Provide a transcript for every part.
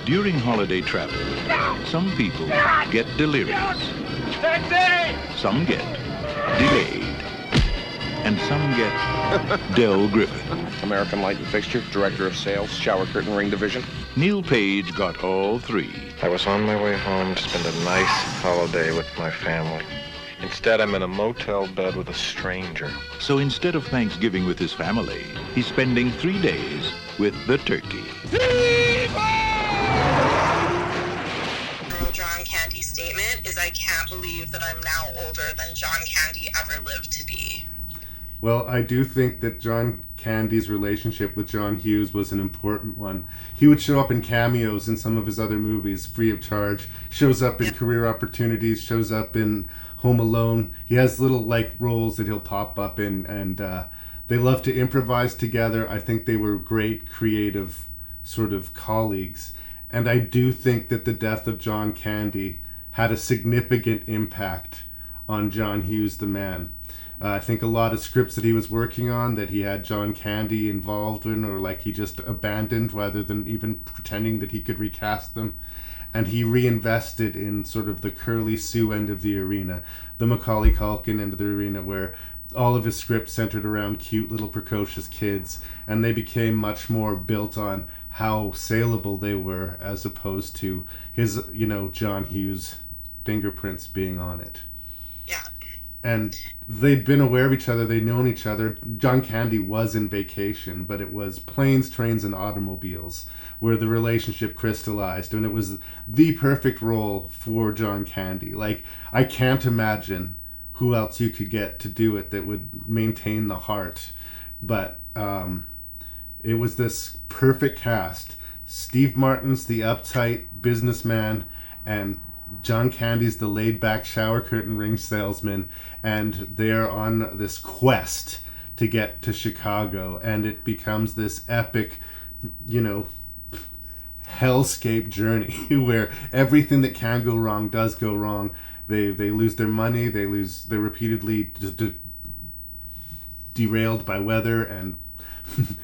During holiday travel, some people get delirious, some get delayed, and some get Del Griffin. American Light and Fixture, Director of Sales, Shower Curtain Ring Division. Neil Page got all three. I was on my way home to spend a nice holiday with my family. Instead, I'm in a motel bed with a stranger. So instead of Thanksgiving with his family, he's spending 3 days with the turkey. John Candy's statement is, I can't believe that I'm now older than John Candy ever lived to be. Well, I do think that John Candy's relationship with John Hughes was an important one. He would show up in cameos in some of his other movies, free of charge, shows up in Career Opportunities, shows up in Home Alone. He has little roles that he'll pop up in, and they love to improvise together. I think they were great creative sort of colleagues. And I do think that the death of John Candy had a significant impact on John Hughes, the man. I think a lot of scripts that he was working on that he had John Candy involved in, or he just abandoned rather than even pretending that he could recast them. And he reinvested in sort of the Curly Sue end of the arena, the Macaulay Culkin end of the arena, where all of his scripts centered around cute little precocious kids, and they became much more built on how saleable they were as opposed to his, John Hughes fingerprints being on it. Yeah. And they'd been aware of each other, they'd known each other. John Candy was in Vacation, but it was Planes, Trains, and Automobiles where the relationship crystallized, and it was the perfect role for John Candy. I can't imagine who else you could get to do it that would maintain the heart. But it was this perfect cast. Steve Martin's the uptight businessman, and John Candy's the laid-back shower curtain ring salesman, and they're on this quest to get to Chicago, and it becomes this epic, hellscape journey where everything that can go wrong does go wrong. They lose their money, they're repeatedly derailed by weather and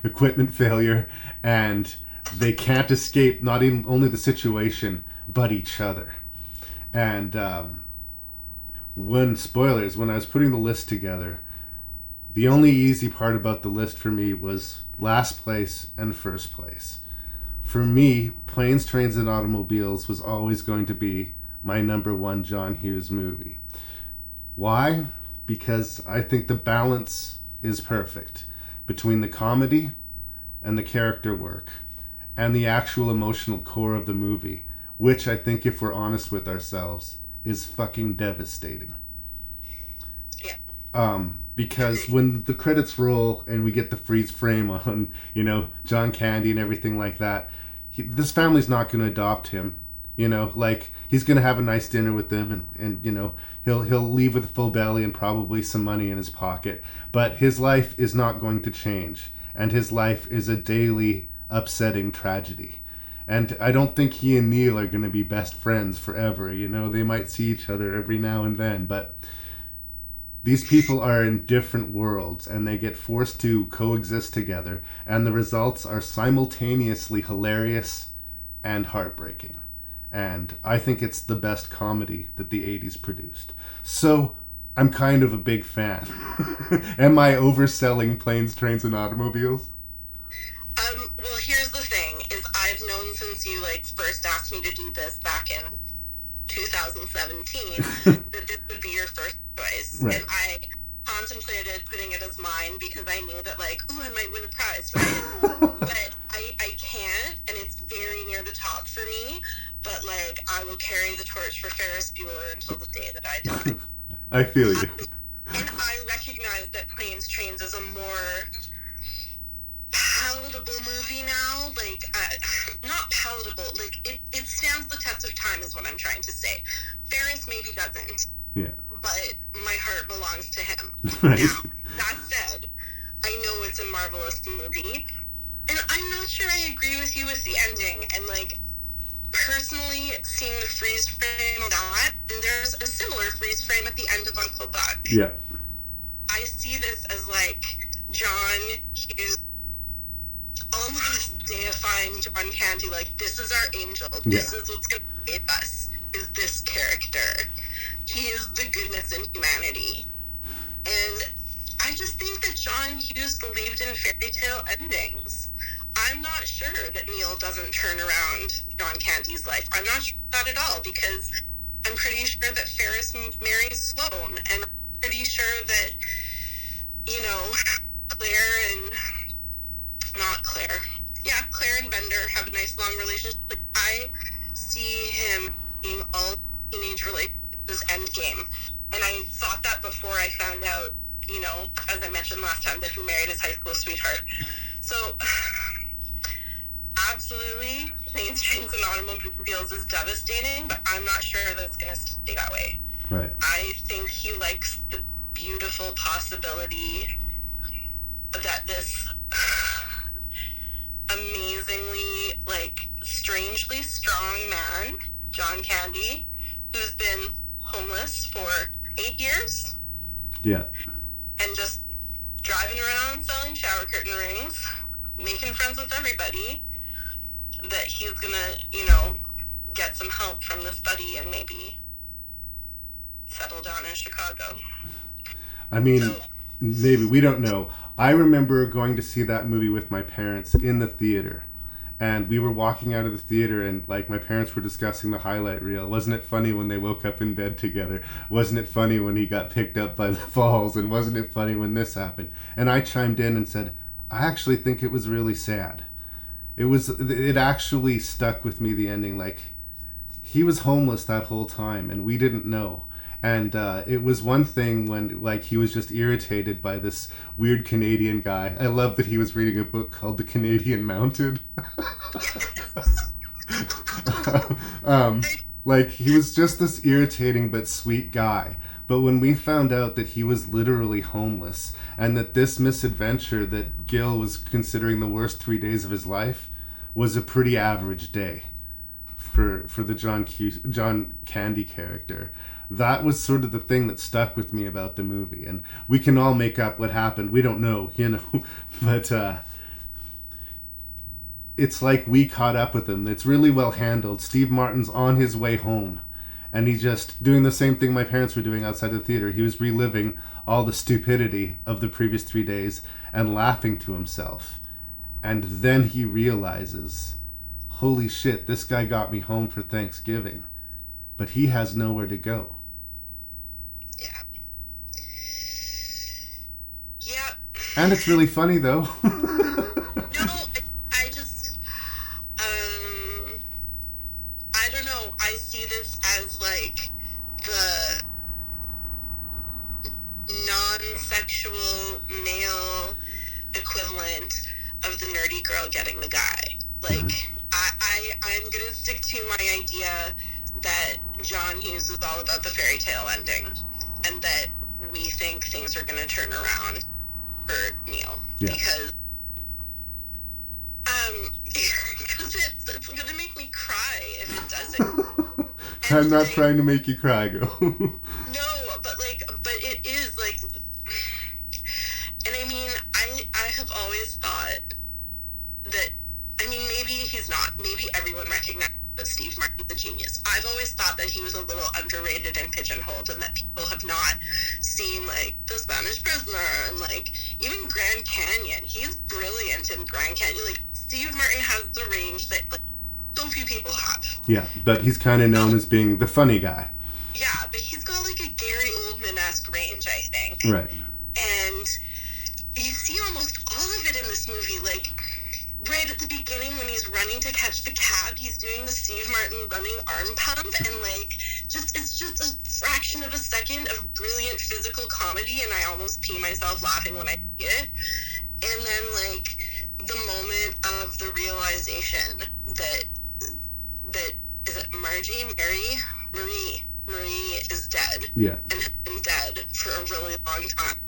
equipment failure, and they can't escape not even only the situation but each other. And when I was putting the list together, the only easy part about the list for me was last place and first place. For me, Planes, Trains, and Automobiles was always going to be my number one John Hughes movie. Why? Because I think the balance is perfect between the comedy and the character work and the actual emotional core of the movie, which I think, if we're honest with ourselves, is fucking devastating. Yeah. Because when the credits roll and we get the freeze frame on, John Candy and everything like that, this family's not going to adopt him. He's going to have a nice dinner with them, and he'll leave with a full belly and probably some money in his pocket. But his life is not going to change, and his life is a daily upsetting tragedy. And I don't think he and Neil are going to be best friends forever. They might see each other every now and then, but these people are in different worlds, and they get forced to coexist together, and the results are simultaneously hilarious and heartbreaking. And I think it's the best comedy that the 80s produced. So I'm kind of a big fan. Am I overselling Planes, Trains, and Automobiles? Well, here's the thing, is I've known since you first asked me to do this back in 2017 that this would be your first choice. Right. And I contemplated putting it as mine because I knew that I might win a prize, right? But I can't, and it's very near the top for me. But I will carry the torch for Ferris Bueller until the day that I die. I feel you. And I recognize that Planes, Trains is a more palatable movie now. Not palatable. It stands the test of time is what I'm trying to say. Ferris maybe doesn't. Yeah. But my heart belongs to him. Right. Now, that said, I know it's a marvelous movie. And I'm not sure I agree with you with the ending. And personally, seeing the freeze frame of that, and there's a similar freeze frame at the end of Uncle Buck. Yeah. I see this as John Hughes almost deifying John Candy, like, this is our angel. This is what's going to save us, is this character. He is the goodness in humanity. And I just think that John Hughes believed in fairy tale endings. I'm not sure that Neil doesn't turn around John Candy's life. I'm not sure about it at all, because I'm pretty sure that Ferris marries Sloane, and I'm pretty sure that, you know, Claire and Bender have a nice long relationship. Like, I see him being all teenage relationships endgame. And I thought that before I found out, you know, as I mentioned last time, that he married his high school sweetheart. So, absolutely, Planes, Trains, and Automobiles is devastating, but I'm not sure that it's going to stay that way. Right. I think he likes the beautiful possibility that this amazingly, like, strangely strong man, John Candy, who's been homeless for 8 years. Yeah. And just driving around selling shower curtain rings, making friends with everybody, that he's gonna, you know, get some help from this buddy and maybe settle down in Chicago. I mean, maybe, we don't know. I remember going to see that movie with my parents in the theater, and we were walking out of the theater, and like my parents were discussing the highlight reel. Wasn't it funny when they woke up in bed together? Wasn't it funny when he got picked up by the falls? And wasn't it funny when this happened? And I chimed in and said, I actually think it was really sad. It actually stuck with me, the ending. Like, he was homeless that whole time and we didn't know. And it was one thing when, like, he was just irritated by this weird Canadian guy. I love that he was reading a book called The Canadian Mounted. Like, he was just this irritating but sweet guy. But when we found out that he was literally homeless, and that this misadventure that Gil was considering the worst 3 days of his life was a pretty average day for the John Candy character, that was sort of the thing that stuck with me about the movie. And we can all make up what happened. We don't know, you know. But it's like we caught up with him. It's really well handled. Steve Martin's on his way home, and he's just doing the same thing my parents were doing outside the theater. He was reliving all the stupidity of the previous 3 days and laughing to himself. And then he realizes, holy shit, this guy got me home for Thanksgiving. But he has nowhere to go. Yeah. And it's really funny, though. No, I just, I don't know. I see this as, like, the non-sexual male equivalent of the nerdy girl getting the guy. Like, I'm gonna stick to my idea that John Hughes is all about the fairy tale ending, and that we think things are gonna turn around for Neil. Yeah. Because it's gonna make me cry if it doesn't. I'm not trying to make you cry, go. No, but it is, like, and I mean, I have always thought that, I mean, maybe he's not, maybe everyone recognizes that Steve Martin's a genius. I've always thought that he was a little underrated and pigeonholed, and that people have not seen, like, The Spanish Prisoner, and, like, even Grand Canyon. He's brilliant in Grand Canyon. Like, Steve Martin has the range that, like, so few people have. Yeah, but he's kind of known as being the funny guy. Yeah, but he's got, like, a Gary Oldman-esque range, I think. Right. And you see almost all of it in this movie. Like, right at the beginning when he's running to catch the cab, he's doing the Steve Martin running arm pump, and, like, it's just a fraction of a second of brilliant physical comedy, and I almost pee myself laughing when I see it. And then, like, the moment of the realization that is it Marie is dead. Yeah. And has been dead for a really long time.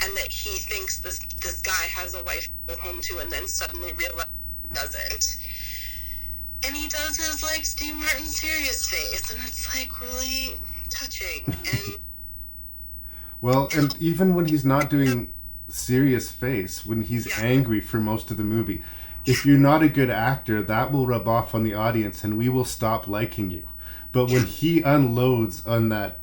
And that he thinks this guy has a wife to go home to, and then suddenly realizes he doesn't. And he does his, like, Steve Martin serious face, and it's, like, really touching. And well, and even when he's not doing serious face when he's angry for most of the movie. If you're not a good actor, that will rub off on the audience and we will stop liking you. But when he unloads on that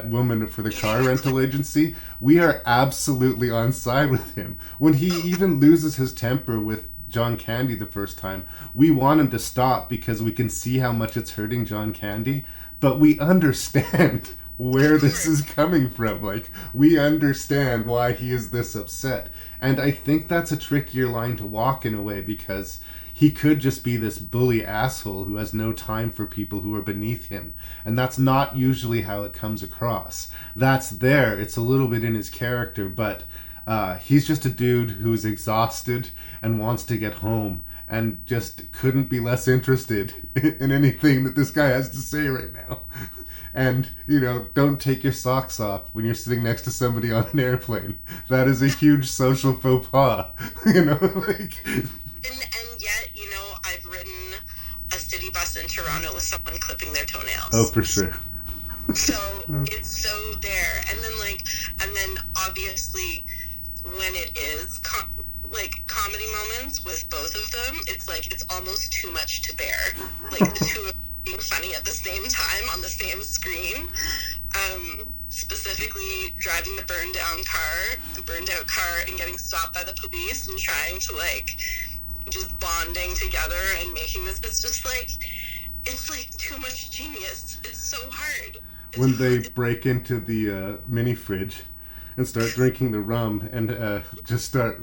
woman for the car rental agency, we are absolutely on side with him. When he even loses his temper with John Candy the first time, we want him to stop because we can see how much it's hurting John Candy, but we understand where this is coming from. Like, we understand why he is this upset. And I think that's a trickier line to walk in a way, because he could just be this bully asshole who has no time for people who are beneath him. And that's not usually how it comes across. That's there. It's a little bit in his character, but he's just a dude who's exhausted and wants to get home and just couldn't be less interested in anything that this guy has to say right now. And, you know, don't take your socks off when you're sitting next to somebody on an airplane. That is a huge social faux pas, you know, like... And yet, you know, I've ridden a city bus in Toronto with someone clipping their toenails. Oh, for sure. So it's so there. And then obviously when it is comedy moments with both of them, it's like it's almost too much to bear. Like the two of them being funny at the same time on the same screen. Specifically driving the burned out car and getting stopped by the police and trying to just bonding together and making this. It's just it's too much genius. It's so hard. When they break into the mini fridge and start drinking the rum and just start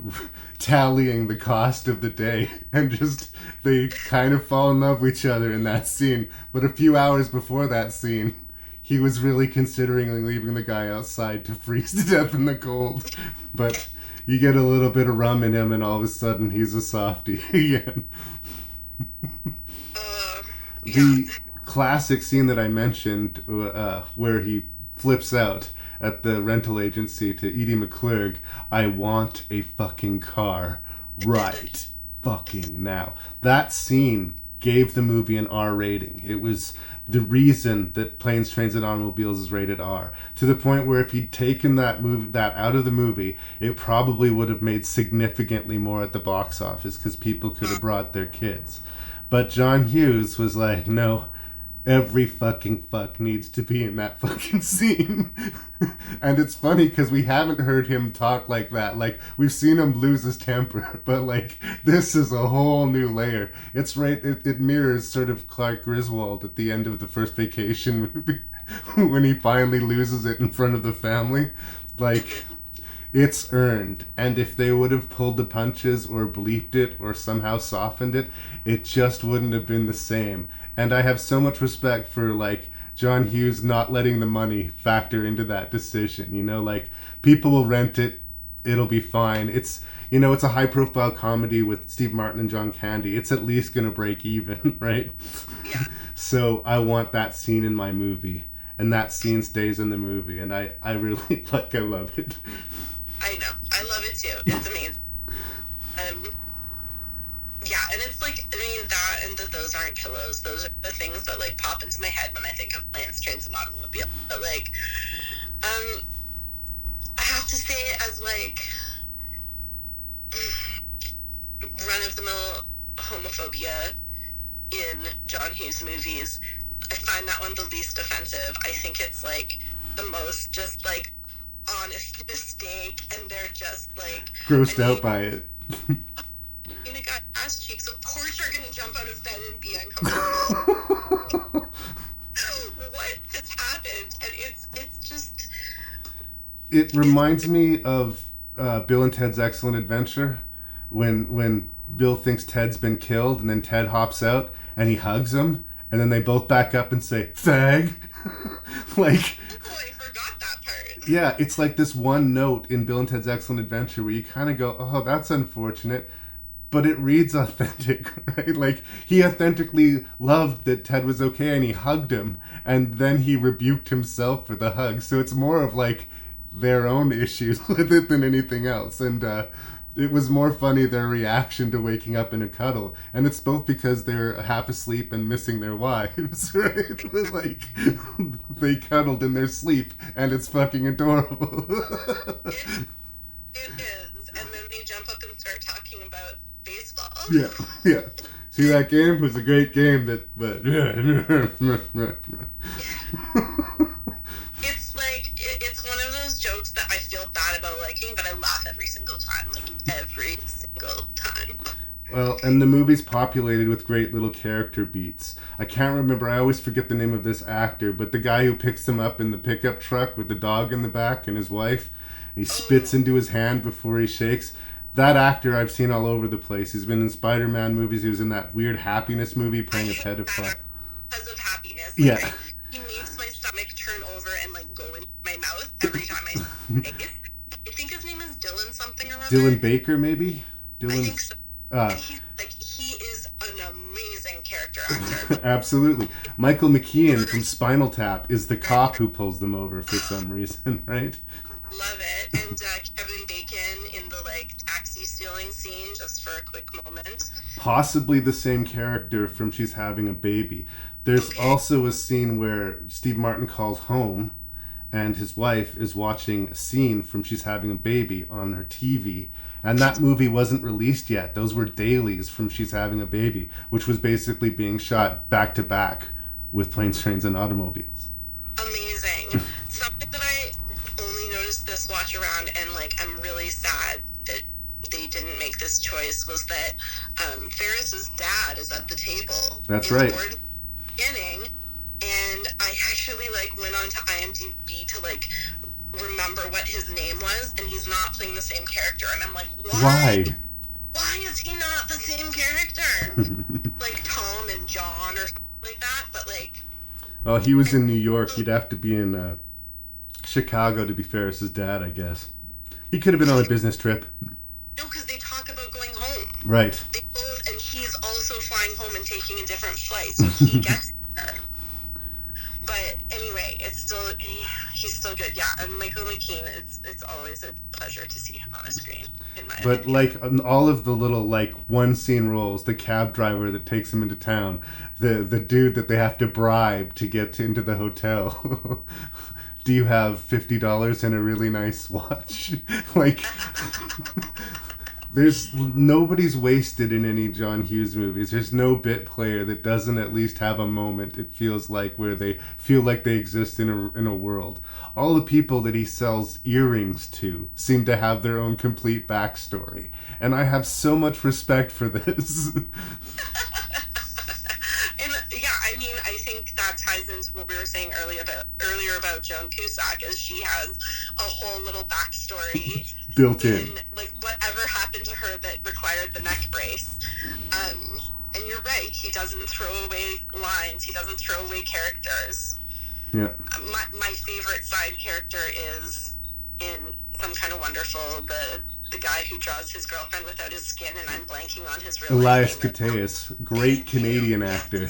tallying the cost of the day, and just they kind of fall in love with each other in that scene. But a few hours before that scene, he was really considering leaving the guy outside to freeze to death in the cold. But you get a little bit of rum in him and all of a sudden he's a softie again. The classic scene that I mentioned where he flips out at the rental agency to Edie McClurg, I want a fucking car right fucking now. That scene gave the movie an R rating. It was the reason that Planes, Trains, and Automobiles is rated R. To the point where if he'd taken that out of the movie, it probably would have made significantly more at the box office because people could have brought their kids. But John Hughes was like, no, every fucking fuck needs to be in that fucking scene. And it's funny because we haven't heard him talk like that. Like, we've seen him lose his temper, but this is a whole new layer. It's right, it mirrors sort of Clark Griswold at the end of the First Vacation movie when he finally loses it in front of the family. It's earned. And if they would have pulled the punches or bleeped it or somehow softened it, it just wouldn't have been the same. And I have so much respect for John Hughes not letting the money factor into that decision. You know, people will rent it, it'll be fine. It's, you know, it's a high profile comedy with Steve Martin and John Candy. It's at least gonna break even, right? Yeah. So I want that scene in my movie, and that scene stays in the movie, and I really I love it. I know. I love it too. It's amazing. Yeah, and it's that and Those Aren't Pillows. Those are the things that pop into my head when I think of Planes, Trains, and Automobiles. But I have to say, as run-of-the-mill homophobia in John Hughes movies, I find that one the least offensive. I think it's the most just honest mistake, and they're just grossed out by it. In a guy ass cheeks, of course you're gonna jump out of bed and be uncomfortable. What has happened? And it's just. It reminds me of Bill and Ted's Excellent Adventure, when Bill thinks Ted's been killed, and then Ted hops out and he hugs him, and then they both back up and say "fag." Oh, I forgot that part. Yeah, it's this one note in Bill and Ted's Excellent Adventure where you kind of go, "Oh, that's unfortunate." But it reads authentic, right? He authentically loved that Ted was okay and he hugged him, and then he rebuked himself for the hug. So it's more of their own issues with it than anything else. And it was more funny, their reaction to waking up in a cuddle. And it's both because they're half asleep and missing their wives, right? They cuddled in their sleep, and it's fucking adorable. It is. And then they jump up and start talking about baseball. Yeah. See, that game was a great game, but It's like, it's one of those jokes that I feel bad about liking, but I laugh every single time. Like, every single time. Well, and the movie's populated with great little character beats. I can't remember, I always forget the name of this actor, but the guy who picks him up in the pickup truck with the dog in the back and his wife, and he spits into his hand before he shakes. That actor I've seen all over the place. He's been in Spider-Man movies. He was in that weird Happiness movie playing a pedophile. Because of Happiness. Yeah. Like, he makes my stomach turn over and, like, go in my mouth every time I say it. I think his name is Dylan something or other. Dylan Baker, maybe? I think so. And he is an amazing character actor. Absolutely. Michael McKean from Spinal Tap is the cop who pulls them over for some reason, right? Love it. And Kevin Bacon in the, like, taxi stealing scene, just for a quick moment. Possibly the same character from She's Having a Baby. There's also a scene where Steve Martin calls home and his wife is watching a scene from She's Having a Baby on her TV. And that movie wasn't released yet. Those were dailies from She's Having a Baby, which was basically being shot back to back with Planes, Trains, and Automobiles. Amazing. Something that I only noticed this watch around, and, like, I'm really sad that they didn't make this choice, was that Ferris's dad is at the table. That's right. The beginning, and I actually, like, went on to IMDb to, like, remember what his name was, and he's not playing the same character, and I'm like, why is he not the same character? Like Tom and John or something like that, but, like, oh, he was in New York. He'd have to be in Chicago to be Ferris's dad, I guess. He could have been on a business trip. no, because they talk about going home. Right. They both, and he's also flying home and taking a different flight, so he gets there. But anyway, he's still good. Yeah, and Michael McKean, it's always a pleasure to see him on the screen. But, like, on all of the little, like, one scene roles, the cab driver that takes him into town, the dude that they have to bribe to get into the hotel. Do you have $50 and a really nice watch? Like, nobody's wasted in any John Hughes movies. There's no bit player that doesn't at least have a moment, it feels like, where they feel like they exist in a world. All the people that he sells earrings to seem to have their own complete backstory. And I have so much respect for this. And yeah, I mean, I think that ties into what we were saying earlier about Joan Cusack, is she has a whole little backstory built in. Like, whatever happened to her that required the neck brace. And you're right, he doesn't throw away lines, he doesn't throw away characters. Yeah. My favorite side character is in Some Kind of Wonderful, the guy who draws his girlfriend without his skin, and I'm blanking on his real Elias name. Koteas, great Canadian actor.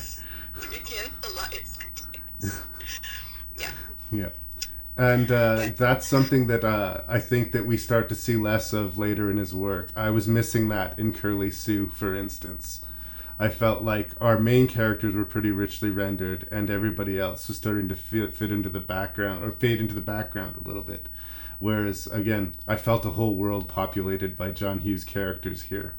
Elias Koteas. Yeah. And that's something that I think that we start to see less of later in his work. I was missing that in Curly Sue, for instance. I felt like our main characters were pretty richly rendered, and everybody else was starting to fit into the background, or fade into the background a little bit. Whereas, again, I felt a whole world populated by John Hughes characters here.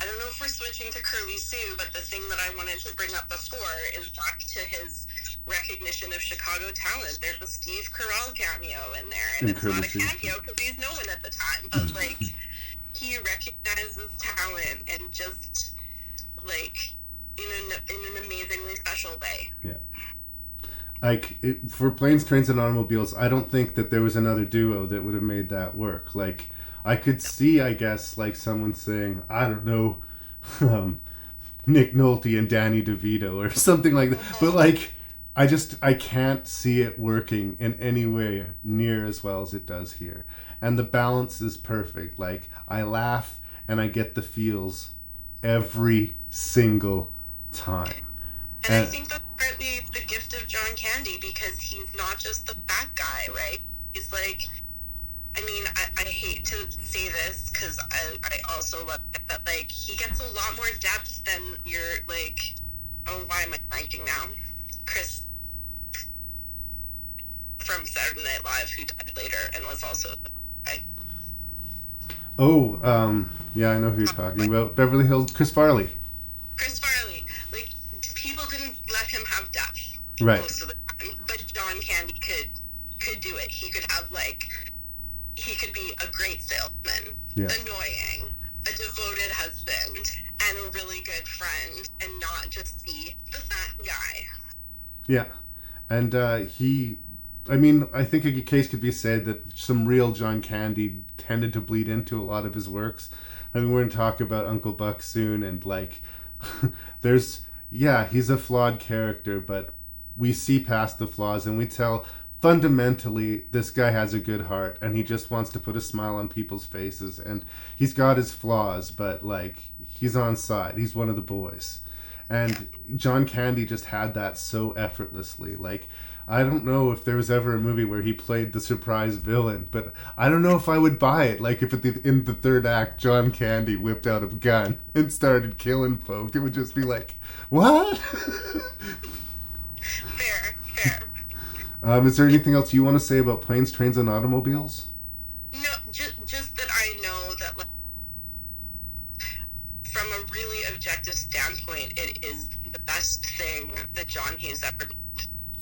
I don't know if we're switching to Curly Sue, but the thing that I wanted to bring up before is back to his recognition of Chicago talent. There's a Steve Carell cameo in there, and it's not a cameo because he's no one at the time, but, like, he recognizes talent and just, like, in an amazingly special way. Yeah. Like, for Planes, Trains, and Automobiles, I don't think that there was another duo that would have made that work. Like, I could see, I guess, like, someone saying, I don't know, Nick Nolte and Danny DeVito or something like that. But, like, I can't see it working in any way near as well as it does here. And the balance is perfect. Like, I laugh and I get the feels every single time. And I think that's partly the gift of John Candy, because he's not just the fat guy, right? He's like, I mean, I hate to say this because I also love it, but, like, he gets a lot more depth than your, like, oh, why am I blanking now? Chris from Saturday Night Live, who died later and was also the guy. Oh, yeah, I know who you're talking about. Beverly Hills, Chris Farley. Chris Farley, like, people didn't let him have depth Right. most of the time, but John Candy could do it. He could have, like, he could be a great salesman, Yeah. annoying, a devoted husband, and a really good friend, and not just be the fat guy. Yeah. And I think a case could be said that some real John Candy tended to bleed into a lot of his works. I mean, we're going to talk about Uncle Buck soon, and, like, he's a flawed character, but we see past the flaws, and we tell fundamentally this guy has a good heart, and he just wants to put a smile on people's faces, and he's got his flaws, but, like, he's on side. He's one of the boys. And John Candy just had that so effortlessly. Like, I don't know if there was ever a movie where he played the surprise villain, but I don't know if I would buy it. Like, if in the third act, John Candy whipped out a gun and started killing folk, it would just be like, what? Fair. Is there anything else you want to say about Planes, Trains, and Automobiles? No, just that I know that, like, from a really objective standpoint, it is the best thing that John Hughes ever did.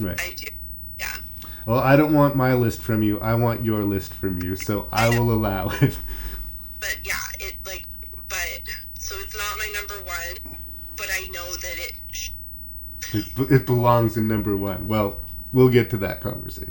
Right. I do. Yeah. Well, I don't want my list from you. I want your list from you, so I will allow it. But yeah, so it's not my number one, but I know that It belongs in number one. Well, we'll get to that conversation.